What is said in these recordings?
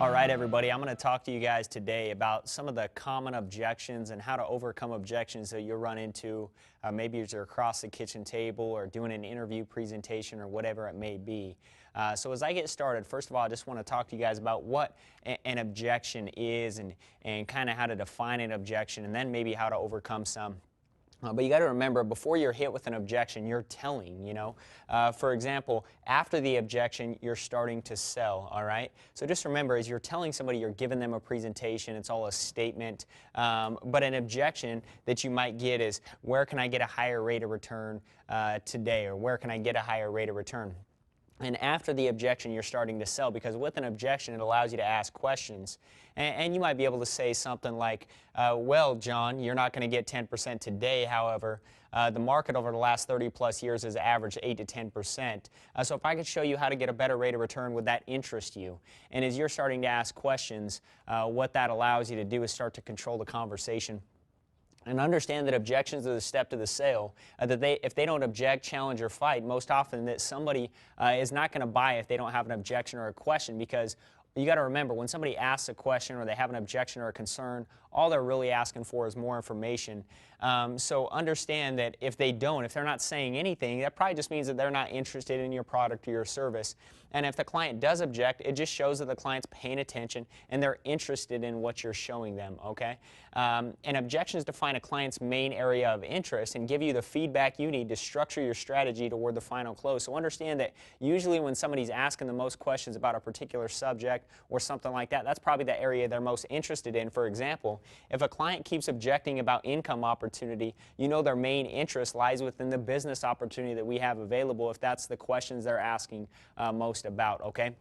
All right, everybody, I'm going to talk to you guys today about some of the common objections and how to overcome objections that you'll run into maybe as you're across the kitchen table or doing an interview presentation or whatever it may be. So as I get started, first of all, I just want to talk to you guys about what an objection is and kind of how to define an objection, and then maybe how to overcome some. But you got to remember, before you're hit with an objection, you're telling, For example, after the objection, you're starting to sell, all right? So just remember, as you're telling somebody, you're giving them a presentation, it's all a statement. But an objection that you might get is, where can I get a higher rate of return today? Or where can I get a higher rate of return? And after the objection, you're starting to sell, because with an objection, it allows you to ask questions. And you might be able to say something like, well, John, you're not going to get 10% today. However, the market over the last 30-plus years has averaged 8 to 10%. So if I could show you how to get a better rate of return, would that interest you? And as you're starting to ask questions, what that allows you to do is start to control the conversation. And understand that objections are the step to the sale. If they don't object, challenge, or fight, most often that somebody is not going to buy if they don't have an objection or a question, because you got to remember, when somebody asks a question or they have an objection or a concern, all they're really asking for is more information. So understand that if they're not saying anything, that probably just means that they're not interested in your product or your service. And if the client does object, it just shows that the client's paying attention and they're interested in what you're showing them, okay? And objections define a client's main area of interest and give you the feedback you need to structure your strategy toward the final close. So understand that usually when somebody's asking the most questions about a particular subject or something like that, that's probably the area they're most interested in. For example, if a client keeps objecting about income opportunity, you know their main interest lies within the business opportunity that we have available, if that's the questions they're asking most about, okay?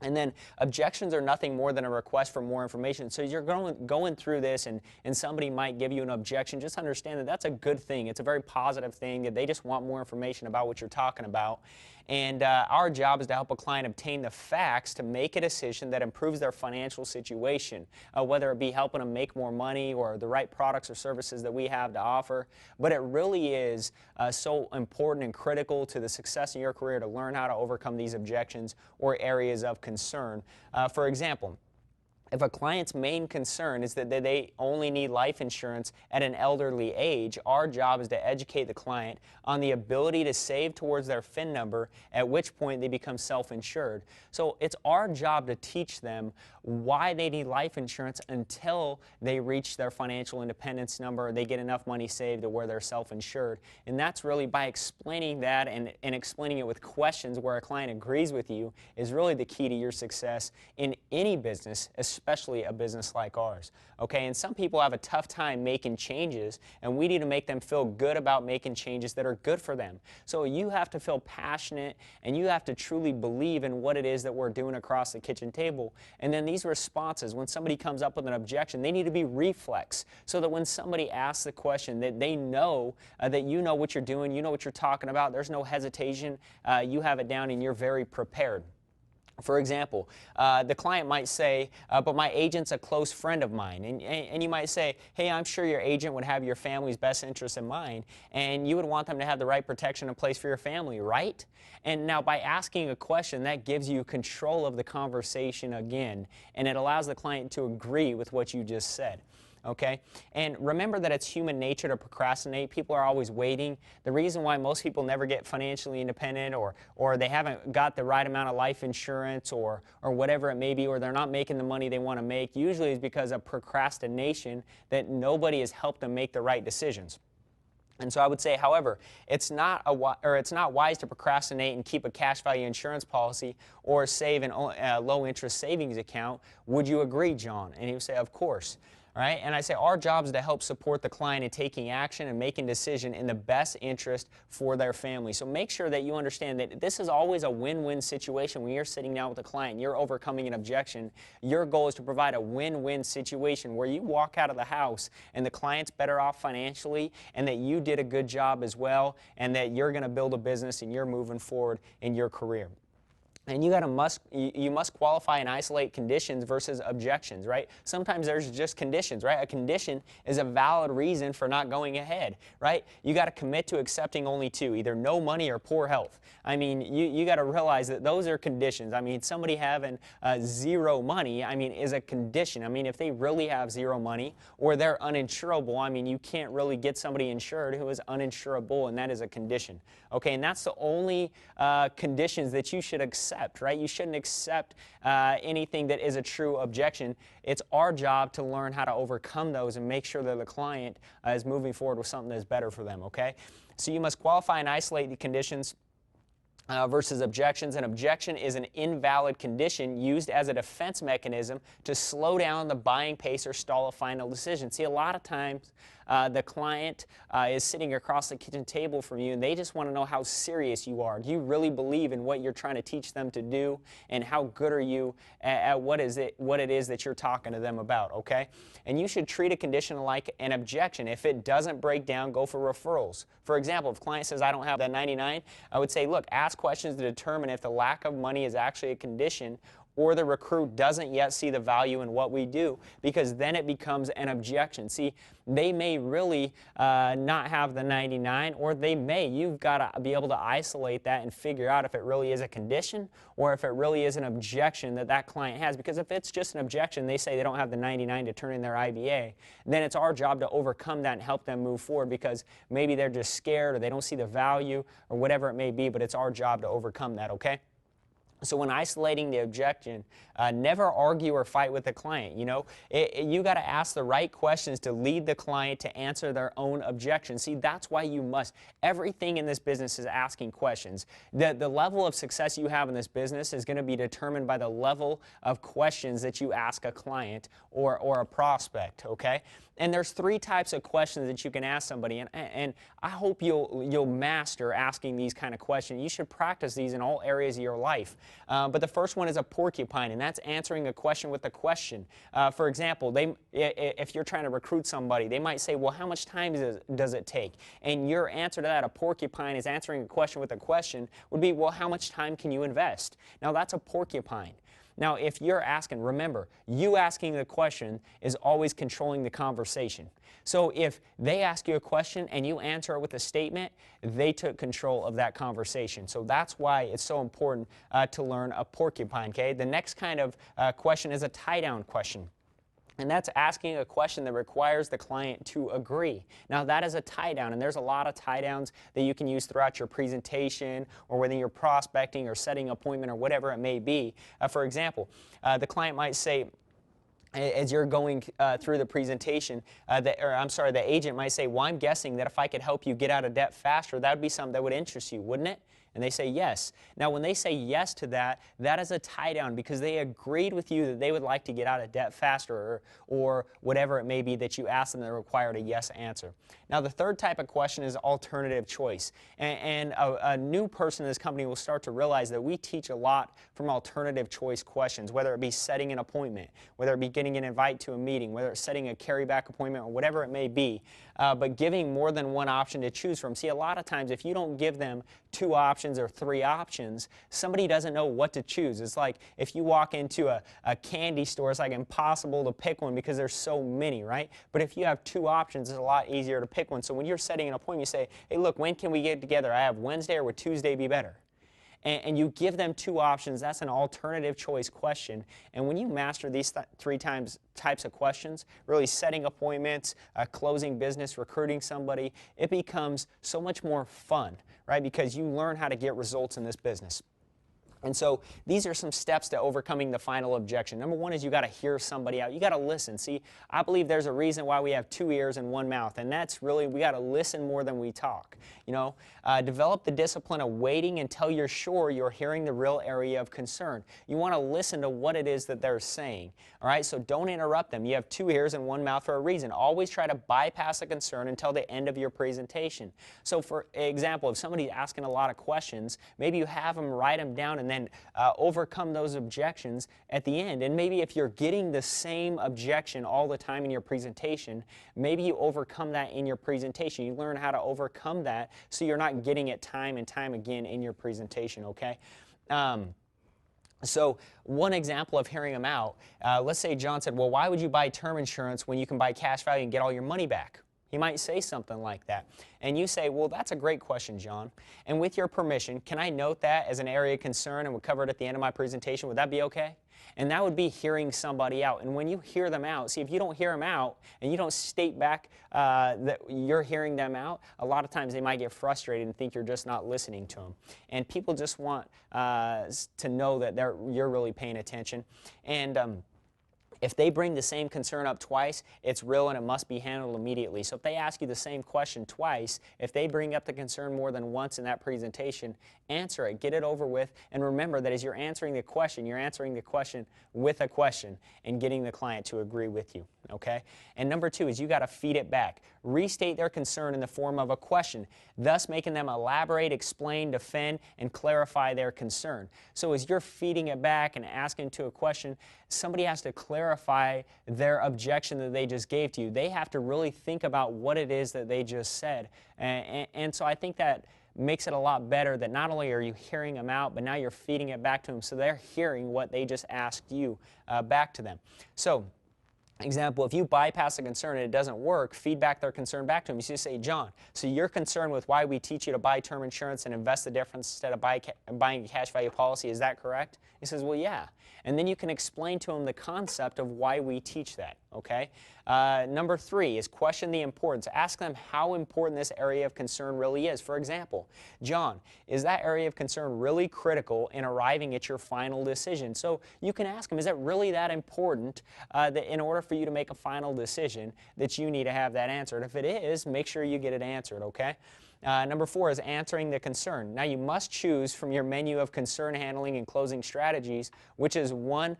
And then objections are nothing more than a request for more information. So as you're going through this and somebody might give you an objection, just understand that that's a good thing. It's a very positive thing, that they just want more information about what you're talking about. And our job is to help a client obtain the facts to make a decision that improves their financial situation, whether it be helping them make more money or the right products or services that we have to offer. But it really is so important and critical to the success in your career to learn how to overcome these objections or areas of concern. For example, if a client's main concern is that they only need life insurance at an elderly age, our job is to educate the client on the ability to save towards their FIN number, at which point they become self-insured. So it's our job to teach them why they need life insurance until they reach their financial independence number, or they get enough money saved to where they're self-insured. And that's really by explaining that and explaining it with questions where a client agrees with you is really the key to your success in any business, especially a business like ours. Okay, and some people have a tough time making changes, and we need to make them feel good about making changes that are good for them. So you have to feel passionate, and you have to truly believe in what it is that we're doing across the kitchen table. And then these responses, when somebody comes up with an objection, they need to be reflex, so that when somebody asks the question, that they know that you know what you're doing, you know what you're talking about, there's no hesitation, you have it down, and you're very prepared. For example, the client might say, but my agent's a close friend of mine. And you might say, hey, I'm sure your agent would have your family's best interests in mind, and you would want them to have the right protection in place for your family, right? And now by asking a question, that gives you control of the conversation again, and it allows the client to agree with what you just said. Okay? And remember that it's human nature to procrastinate. People are always waiting. The reason why most people never get financially independent, or they haven't got the right amount of life insurance, or whatever it may be, or they're not making the money they want to make, usually is because of procrastination, that nobody has helped them make the right decisions. And so I would say, however, it's not wise to procrastinate and keep a cash value insurance policy or save in a low interest savings account. Would you agree, John? And he would say, of course. Right? And I say our job is to help support the client in taking action and making decision in the best interest for their family. So make sure that you understand that this is always a win-win situation. When you're sitting down with a client, you're overcoming an objection, your goal is to provide a win-win situation where you walk out of the house and the client's better off financially, and that you did a good job as well, and that you're going to build a business and you're moving forward in your career. And you must qualify and isolate conditions versus objections, right? Sometimes there's just conditions, right? A condition is a valid reason for not going ahead, right? You got to commit to accepting only two, either no money or poor health. I mean, you got to realize that those are conditions. I mean, somebody having zero money, I mean, is a condition. I mean, if they really have zero money or they're uninsurable, I mean, you can't really get somebody insured who is uninsurable, and that is a condition. Okay, and that's the only conditions that you should accept, right? You shouldn't accept anything that is a true objection. It's our job to learn how to overcome those and make sure that the client is moving forward with something that's better for them, okay? So you must qualify and isolate the conditions versus objections. An objection is an invalid condition used as a defense mechanism to slow down the buying pace or stall a final decision. See, a lot of times the client is sitting across the kitchen table from you and they just want to know how serious you are. Do you really believe in what you're trying to teach them to do, and how good are you at what it is that you're talking to them about, okay? And you should treat a condition like an objection. If it doesn't break down, go for referrals. For example, if a client says, I don't have the 99, I would say, look, ask questions to determine if the lack of money is actually a condition or the recruit doesn't yet see the value in what we do, because then it becomes an objection. See, they may really not have the 99, or they may. You've got to be able to isolate that and figure out if it really is a condition or if it really is an objection that that client has. Because if it's just an objection, they say they don't have the 99 to turn in their IBA, then it's our job to overcome that and help them move forward, because maybe they're just scared or they don't see the value or whatever it may be, but it's our job to overcome that, okay? So when isolating the objection, never argue or fight with the client. You know, you got to ask the right questions to lead the client to answer their own objection. See, that's why you must. Everything in this business is asking questions. The level of success you have in this business is going to be determined by the level of questions that you ask a client or a prospect, okay? And there's three types of questions that you can ask somebody, and I hope you'll master asking these kind of questions. You should practice these in all areas of your life. But the first one is a porcupine, and that's answering a question with a question. For example, if you're trying to recruit somebody, they might say, well, how much time does it take? And your answer to that, a porcupine, is answering a question with a question, would be, well, how much time can you invest? Now, that's a porcupine. Now, if you're asking, remember, you asking the question is always controlling the conversation. So if they ask you a question and you answer it with a statement, they took control of that conversation. So that's why it's so important to learn a porcupine, okay? The next kind of question is a tie-down question. And that's asking a question that requires the client to agree. Now, that is a tie-down, and there's a lot of tie-downs that you can use throughout your presentation or whether you're prospecting or setting an appointment or whatever it may be. For example, the client might say, as you're going through the presentation, the agent might say, well, I'm guessing that if I could help you get out of debt faster, that would be something that would interest you, wouldn't it? And they say yes. Now, when they say yes to that, that is a tie-down because they agreed with you that they would like to get out of debt faster or whatever it may be that you asked them that required a yes answer. Now, the third type of question is alternative choice. And a new person in this company will start to realize that we teach a lot from alternative choice questions, whether it be setting an appointment, whether it be getting an invite to a meeting, whether it's setting a carryback appointment or whatever it may be, but giving more than one option to choose from. See, a lot of times if you don't give them 2 options or 3 options, somebody doesn't know what to choose. It's like if you walk into a candy store, it's like impossible to pick one because there's so many, right? But if you have 2 options, it's a lot easier to pick one. So when you're setting an appointment, you say, hey, look, when can we get together? I have Wednesday, or would Tuesday be better? And you give them 2 options. That's an alternative choice question. And when you master these 3 types of questions, really setting appointments, closing business, recruiting somebody, it becomes so much more fun, right? Because you learn how to get results in this business. And so these are some steps to overcoming the final objection. Number 1 is you got to hear somebody out. You got to listen. See, I believe there's a reason why we have 2 ears and 1 mouth, and that's really we got to listen more than we talk. You know, develop the discipline of waiting until you're sure you're hearing the real area of concern. You want to listen to what it is that they're saying. All right, so don't interrupt them. You have 2 ears and 1 mouth for a reason. Always try to bypass a concern until the end of your presentation. So for example, if somebody's asking a lot of questions, maybe you have them write them down and then overcome those objections at the end. And maybe if you're getting the same objection all the time in your presentation, maybe you overcome that in your presentation. You learn how to overcome that so you're not getting it time and time again in your presentation, okay? So one example of hearing them out, let's say John said, well, why would you buy term insurance when you can buy cash value and get all your money back? He might say something like that. And you say, well, that's a great question, John. And with your permission, can I note that as an area of concern and we'll cover it at the end of my presentation? Would that be okay? And that would be hearing somebody out. And when you hear them out, see, if you don't hear them out and you don't state back that you're hearing them out, a lot of times they might get frustrated and think you're just not listening to them. And people just want to know that you're really paying attention. And if they bring the same concern up twice, it's real and it must be handled immediately. So if they ask you the same question twice, if they bring up the concern more than once in that presentation, answer it, get it over with, and remember that as you're answering the question with a question and getting the client to agree with you, okay? And number two is you got to feed it back. Restate their concern in the form of a question, thus making them elaborate, explain, defend, and clarify their concern. So as you're feeding it back and asking to a question, somebody has to clarify their objection that they just gave to you. They have to really think about what it is that they just said. And so I think that makes it a lot better that not only are you hearing them out, but now you're feeding it back to them so they're hearing what they just asked you back to them. So, example, if you bypass a concern and it doesn't work, feed back their concern back to them. You just say, John, so you're concerned with why we teach you to buy term insurance and invest the difference instead of buying a cash value policy, is that correct? He says, well, yeah. And then you can explain to him the concept of why we teach that, okay? Number three is question the importance. Ask them how important this area of concern really is. For example, John, is that area of concern really critical in arriving at your final decision? So you can ask them, is it really that important that in order for you to make a final decision that you need to have that answered? If it is, make sure you get it answered, okay? Number four is answering the concern. Now you must choose from your menu of concern handling and closing strategies, which is one,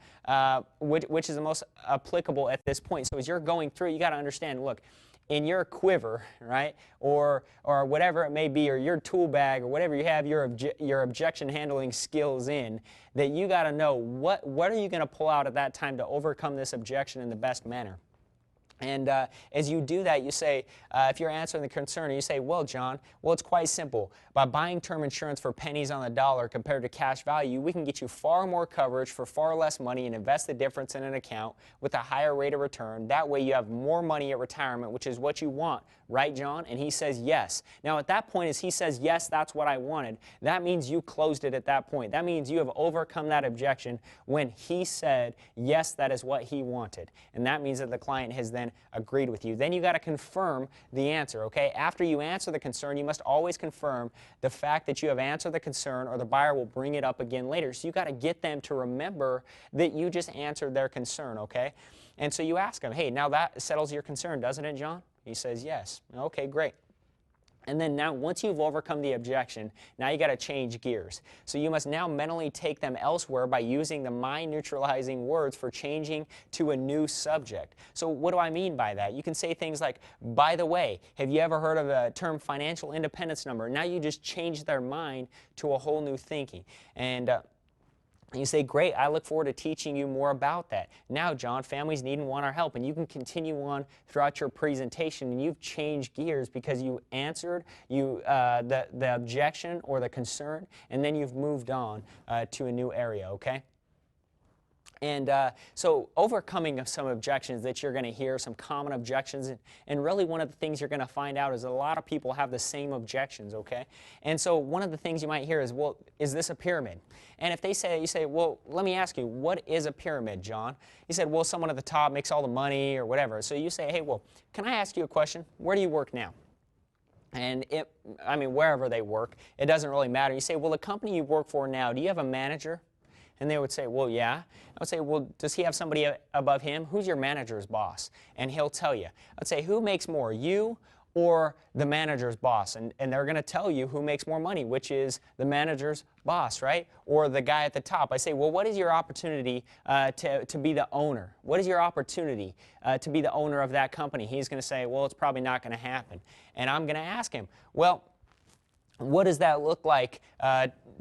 which is the most applicable at this point. So as you're going through, you got to understand, look, in your quiver, right, or whatever it may be, or your tool bag, or whatever you have your objection handling skills in, that you got to know what are you going to pull out at that time to overcome this objection in the best manner. And as you do that, you say, if you're answering the concern, you say, well, John, well, it's quite simple. By buying term insurance for pennies on the dollar compared to cash value, we can get you far more coverage for far less money and invest the difference in an account with a higher rate of return. That way you have more money at retirement, which is what you want. Right, John? And he says yes. Now, at that point, as he says, yes, that's what I wanted, that means you closed it at that point. That means you have overcome that objection when he said, yes, that is what he wanted. And that means that the client has then agreed with you. Then you got to confirm the answer, okay? After you answer the concern, you must always confirm the fact that you have answered the concern, or the buyer will bring it up again later. So you got to get them to remember that you just answered their concern, okay? And so you ask them, hey, now that settles your concern, doesn't it, John? He says yes. Okay, great. And then now, once you've overcome the objection, now you got to change gears. So you must now mentally take them elsewhere by using the mind-neutralizing words for changing to a new subject. So what do I mean by that? You can say things like, by the way, have you ever heard of the term financial independence number? Now you just change their mind to a whole new thinking. And you say, great, I look forward to teaching you more about that. Now, John, families need and want our help. And you can continue on throughout your presentation, and you've changed gears because you answered the objection or the concern, and then you've moved on to a new area, okay? And so overcoming of some objections that you're going to hear, some common objections, and really one of the things you're going to find out is a lot of people have the same objections, okay? And so one of the things you might hear is, well, is this a pyramid? And if they say, you say, well, let me ask you, what is a pyramid, John? He said, well, someone at the top makes all the money or whatever. So you say, hey, well, can I ask you a question? Where do you work now? And wherever they work, it doesn't really matter. You say, well, the company you work for now, do you have a manager? And they would say, well, yeah. I would say, well, does he have somebody above him? Who's your manager's boss? And he'll tell you. I'd say, who makes more, you or the manager's boss? And they're going to tell you who makes more money, which is the manager's boss, right? Or the guy at the top. I say, well, what is your opportunity to be the owner? What is your opportunity to be the owner of that company? He's going to say, well, it's probably not going to happen. And I'm going to ask him, well, what does that look like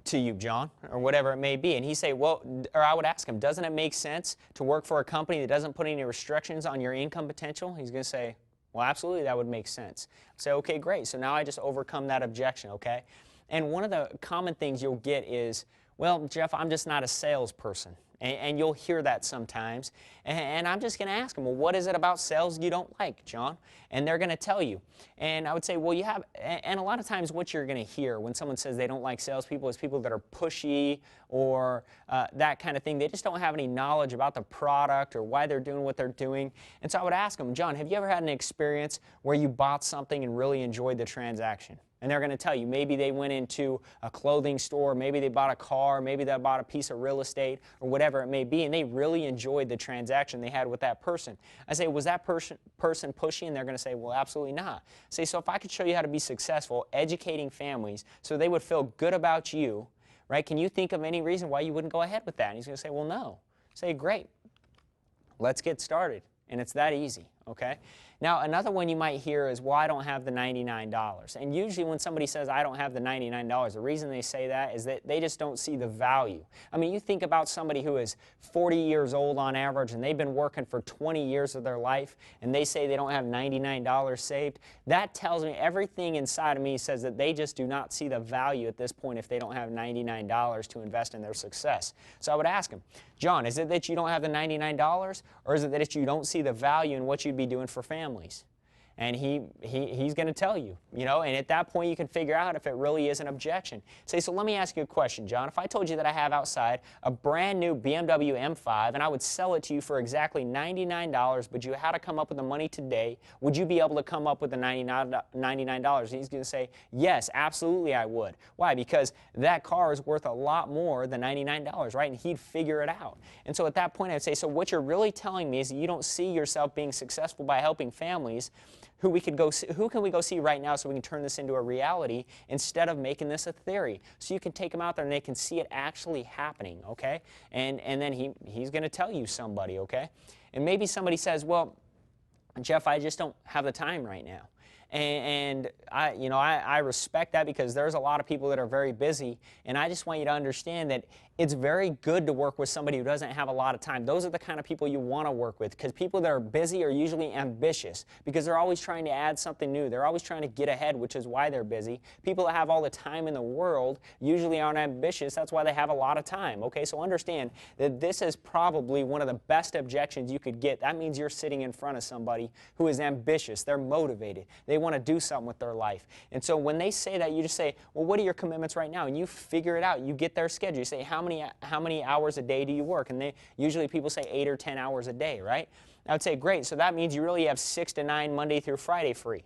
to you, John, or whatever it may be? And he'd say, well, or I would ask him, doesn't it make sense to work for a company that doesn't put any restrictions on your income potential? He's going to say, well, absolutely, that would make sense. I'd say, okay, great. So now I just overcome that objection, okay? And one of the common things you'll get is, Well, Jeff, I'm just not a salesperson. And you'll hear that sometimes. And I'm just going to ask them, well, what is it about sales you don't like, John? And they're going to tell you. And I would say, well, you have, and a lot of times what you're going to hear when someone says they don't like salespeople is people that are pushy or that kind of thing. They just don't have any knowledge about the product or why they're doing what they're doing. And so I would ask them, John, have you ever had an experience where you bought something and really enjoyed the transaction? And they're going to tell you, maybe they went into a clothing store, maybe they bought a car, maybe they bought a piece of real estate or whatever it may be, and they really enjoyed the transaction they had with that person. I say, was that person pushy? And they're going to say, well, absolutely not. I say, so if I could show you how to be successful educating families so they would feel good about you, right? Can you think of any reason why you wouldn't go ahead with that? And he's going to say, well, no. I say, great. Let's get started. And it's that easy, okay? Now, another one you might hear is, well, I don't have the $99. And usually when somebody says, I don't have the $99, the reason they say that is that they just don't see the value. I mean, you think about somebody who is 40 years old on average, and they've been working for 20 years of their life, and they say they don't have $99 saved. That tells me everything inside of me says that they just do not see the value at this point if they don't have $99 to invest in their success. So I would ask them, John, is it that you don't have the $99, or is it that you don't see the value in what you'd be doing for families? And he's going to tell you, you know, and at that point you can figure out if it really is an objection. Say, so let me ask you a question, John. If I told you that I have outside a brand new BMW M5 and I would sell it to you for exactly $99, but you had to come up with the money today, would you be able to come up with the $99? And he's going to say, yes, absolutely I would. Why? Because that car is worth a lot more than $99, right? And he'd figure it out. And so at that point I would say, so what you're really telling me is that you don't see yourself being successful by helping families. Who can we go see right now so we can turn this into a reality instead of making this a theory? So you can take them out there and they can see it actually happening, okay? And then he's going to tell you somebody, okay? And maybe somebody says, well, Jeff, I just don't have the time right now. And I respect that because there's a lot of people that are very busy, and I just want you to understand that it's very good to work with somebody who doesn't have a lot of time. Those are the kind of people you want to work with, because people that are busy are usually ambitious because they're always trying to add something new. They're always trying to get ahead, which is why they're busy. People that have all the time in the world usually aren't ambitious. That's why they have a lot of time. Okay, so understand that this is probably one of the best objections you could get. That means you're sitting in front of somebody who is ambitious. They're motivated. They want to do something with their life. And so when they say that, you just say, well, what are your commitments right now? And you figure it out. You get their schedule. You say, how many hours a day do you work? And usually people say 8 or 10 hours a day, right? I would say, great. So that means you really have 6 to 9 Monday through Friday free.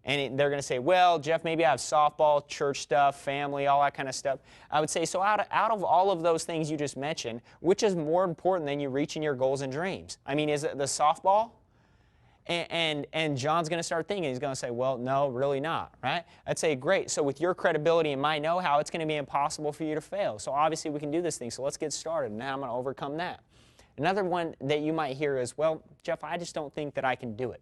And they're going to say, well, Jeff, maybe I have softball, church stuff, family, all that kind of stuff. I would say, so out of all of those things you just mentioned, which is more important than you reaching your goals and dreams? I mean, is it the softball? And John's going to start thinking, he's going to say, well, no, really not, right? I'd say, great. So with your credibility and my know-how, it's going to be impossible for you to fail. So obviously we can do this thing. So let's get started. Now I'm going to overcome that. Another one that you might hear is, well, Jeff, I just don't think that I can do it.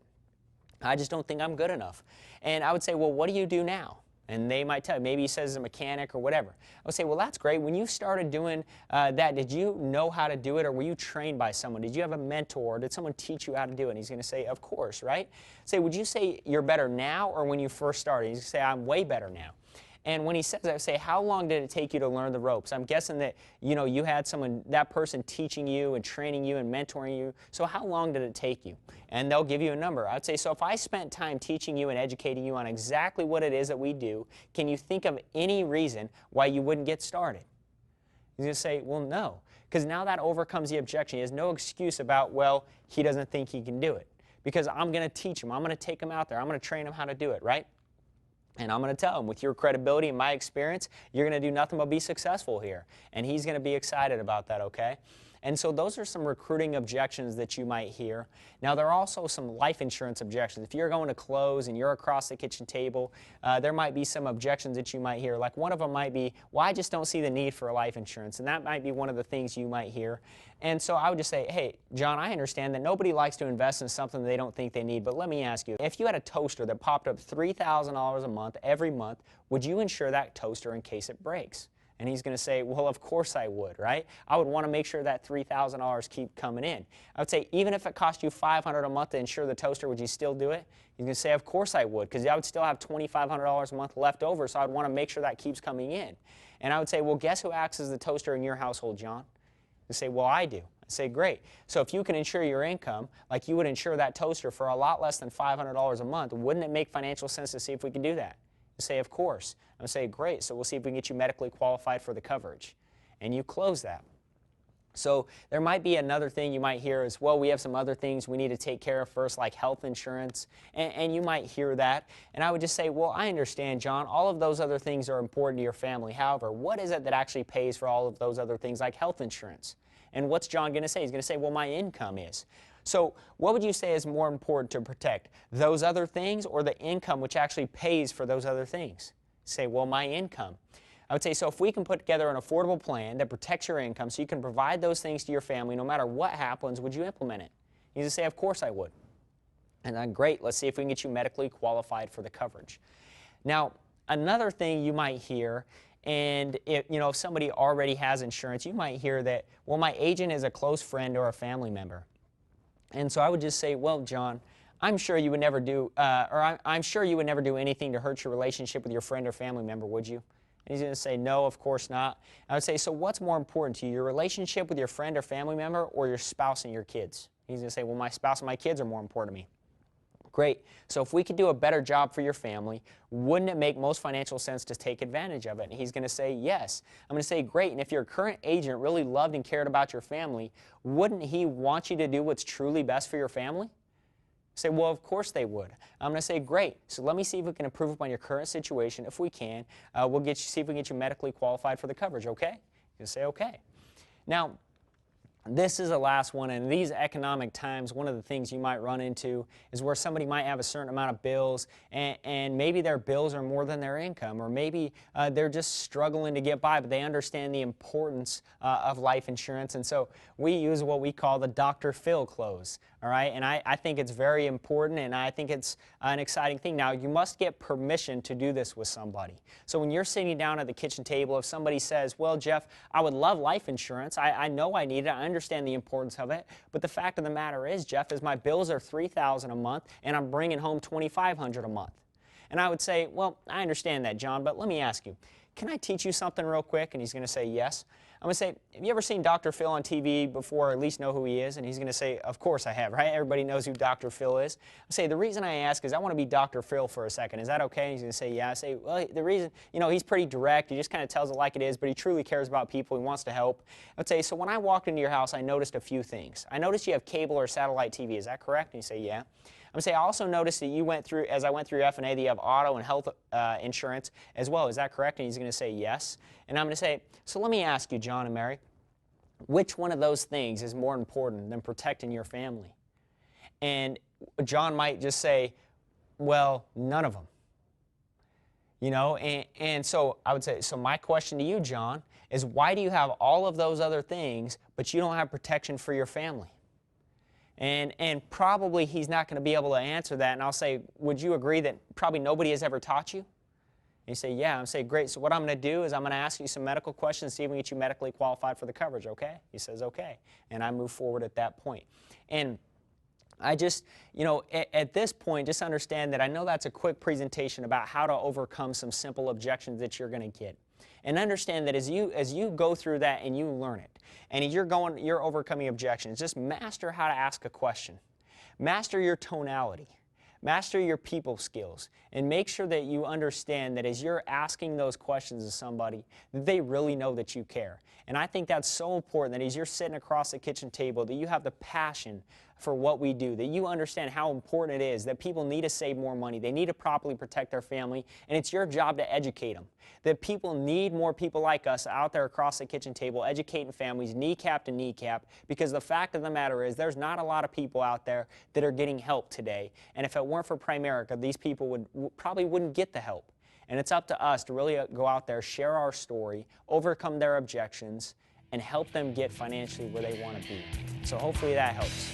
I just don't think I'm good enough. And I would say, well, what do you do now? And they might tell you, maybe he says a mechanic or whatever. I would say, well, that's great. When you started doing that, did you know how to do it, or were you trained by someone? Did you have a mentor, or did someone teach you how to do it? And he's going to say, of course, right? Say, would you say you're better now or when you first started? He's going to say, I'm way better now. And when he says that, I say, how long did it take you to learn the ropes? I'm guessing that, you had that person teaching you and training you and mentoring you. So how long did it take you? And they'll give you a number. I'd say, so if I spent time teaching you and educating you on exactly what it is that we do, can you think of any reason why you wouldn't get started? He's going to say, well, no. Because now that overcomes the objection. He has no excuse about, well, he doesn't think he can do it. Because I'm going to teach him. I'm going to take him out there. I'm going to train him how to do it, right? And I'm going to tell him, with your credibility and my experience, you're going to do nothing but be successful here. And he's going to be excited about that, okay? And so those are some recruiting objections that you might hear. Now, there are also some life insurance objections. If you're going to close and you're across the kitchen table, there might be some objections that you might hear. Like one of them might be, well, I just don't see the need for a life insurance. And that might be one of the things you might hear. And so I would just say, hey, John, I understand that nobody likes to invest in something they don't think they need. But let me ask you, if you had a toaster that popped up $3,000 a month every month, would you insure that toaster in case it breaks? And he's going to say, well, of course I would, right? I would want to make sure that $3,000 keep coming in. I would say, even if it cost you $500 a month to insure the toaster, would you still do it? He's going to say, of course I would, because I would still have $2,500 a month left over, so I'd want to make sure that keeps coming in. And I would say, well, guess who acts as the toaster in your household, John? They say, well, I do. I say, great. So if you can insure your income like you would insure that toaster for a lot less than $500 a month, wouldn't it make financial sense to see if we can do that? You say, of course. I would say, great. So we'll see if we can get you medically qualified for the coverage. And you close that. So there might be another thing you might hear as well. We have some other things we need to take care of first, like health insurance, and you might hear that. And I would just say, well, I understand, John, all of those other things are important to your family. However, what is it that actually pays for all of those other things like health insurance? And what's John going to say? He's going to say, well, my income is. So what would you say is more important to protect, those other things or the income which actually pays for those other things? Say, well, my income. I would say, so if we can put together an affordable plan that protects your income so you can provide those things to your family no matter what happens, would you implement it? You just say, of course I would. And then, great, let's see if we can get you medically qualified for the coverage. Now, another thing you might hear, and if somebody already has insurance, you might hear that, well, my agent is a close friend or a family member. And so I would just say, well, John, I'm sure you would never do, I'm sure you would never do anything to hurt your relationship with your friend or family member, would you? And he's going to say, no, of course not. I would say, so what's more important to you, your relationship with your friend or family member or your spouse and your kids? He's going to say, well, my spouse and my kids are more important to me. Great. So if we could do a better job for your family, wouldn't it make most financial sense to take advantage of it? And he's going to say, yes. I'm going to say, great. And if your current agent really loved and cared about your family, wouldn't he want you to do what's truly best for your family? Say, well, of course they would. I'm going to say, great. So let me see if we can improve upon your current situation. If we can, we'll see if we can get you medically qualified for the coverage, okay? You say, okay. Now, this is the last one, and in these economic times, one of the things you might run into is where somebody might have a certain amount of bills, and maybe their bills are more than their income, or maybe they're just struggling to get by, but they understand the importance of life insurance, and so we use what we call the Dr. Phil clause, all right? And I think it's very important, and I think it's an exciting thing. Now, you must get permission to do this with somebody. So when you're sitting down at the kitchen table, if somebody says, well, Jeff, I would love life insurance. I know I need it. I understand the importance of it. But the fact of the matter is, Jeff, is my bills are $3,000 a month, and I'm bringing home $2,500 a month. And I would say, well, I understand that, John, but let me ask you, can I teach you something real quick? And he's going to say, yes. I'm going to say, have you ever seen Dr. Phil on TV before, or at least know who he is? And he's going to say, of course I have, right? Everybody knows who Dr. Phil is. I say, the reason I ask is I want to be Dr. Phil for a second. Is that okay? And he's going to say, yeah. I say, well, the reason, he's pretty direct. He just kind of tells it like it is, but he truly cares about people. He wants to help. I would say, so when I walked into your house, I noticed a few things. I noticed you have cable or satellite TV. Is that correct? And you say, yeah. I'm going to say, I also noticed that you went through, as I went through your F&A, that you have auto and health insurance as well. Is that correct? And he's going to say, yes. And I'm going to say, so let me ask you, John and Mary, which one of those things is more important than protecting your family? And John might just say, well, none of them. And so I would say, so my question to you, John, is why do you have all of those other things, but you don't have protection for your family? And probably he's not going to be able to answer that. And I'll say, would you agree that probably nobody has ever taught you? And you say, yeah. I'm saying, great. So what I'm going to do is I'm going to ask you some medical questions, see if we can get you medically qualified for the coverage, okay? He says, okay. And I move forward at that point. And I just, at this point, just understand that I know that's a quick presentation about how to overcome some simple objections that you're going to get. And understand that as you go through that and you learn it, and you're overcoming objections, just master how to ask a question. Master your tonality. Master your people skills, and make sure that you understand that as you're asking those questions to somebody, they really know that you care. And I think that's so important that as you're sitting across the kitchen table, that you have the passion for what we do, that you understand how important it is, that people need to save more money, they need to properly protect their family, and it's your job to educate them. That people need more people like us out there across the kitchen table, educating families, kneecap to kneecap, because the fact of the matter is there's not a lot of people out there that are getting help today. And if it weren't for Primerica, these people probably wouldn't get the help. And it's up to us to really go out there, share our story, overcome their objections, and help them get financially where they want to be. So hopefully that helps.